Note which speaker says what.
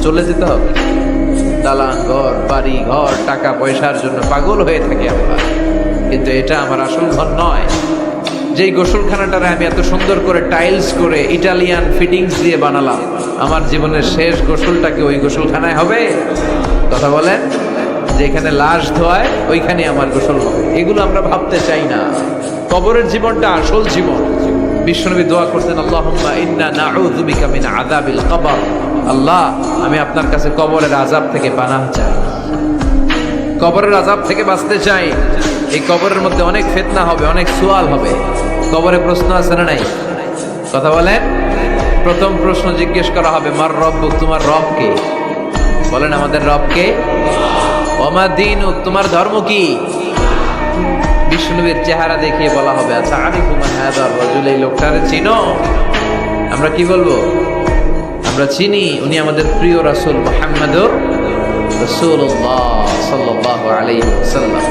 Speaker 1: চলে যেতে হবে। দালান ঘর, বাড়ি ঘর, টাকা পয়সার জন্য পাগল হয়ে থাকি আমরা, কিন্তু এটা আমার আসল ঘর নয়। যেই গোসলখানাটারে আমি এত সুন্দর করে টাইলস করে ইটালিয়ান ফিটিংস দিয়ে বানালাম, আমার জীবনের শেষ গোসলটাকে ওই গোসলখানায় হবে? কথা বলেন, যেখানে লাশ ধোয়ায় ওইখানে আমার গোসল হবে, এগুলো আমরা ভাবতে চাই না। কবরের জীবনটা আসল জীবন। বিশ্বনবী দোয়া করতেন, আল্লাহুম্মা ইন্না নাউযু বিকা মিন আযাবিল কবর। আল্লাহ, আমি আপনার কাছে কবরের আযাব থেকে পানাহ চাই, কবরের আযাব থেকে বাঁচতে চাই। এই কবরের মধ্যে অনেক ফিতনা হবে, অনেক সুয়াল হবে। কবরে প্রশ্ন আছে না নাই? কথা বলেন। প্রথম প্রশ্ন জিজ্ঞেস করা হবে, মার রব্বুক, তোমার রব কে? বলেন, আমাদের রব কে? ওমা দীনুক, তোমার ধর্ম কি? বিষ্ণুবীর চেহারা দেখিয়ে বলা হবে, আচ্ছা আরিফু মান হাযার রাজুল, এই লোকটারে চিনো? আমরা কি বলবো? আমরা চিনি, উনি আমাদের প্রিয় রাসূল মুহাম্মদুর রাসূলুল্লাহ সাল্লাল্লাহু আলাইহি ওয়াসাল্লাম।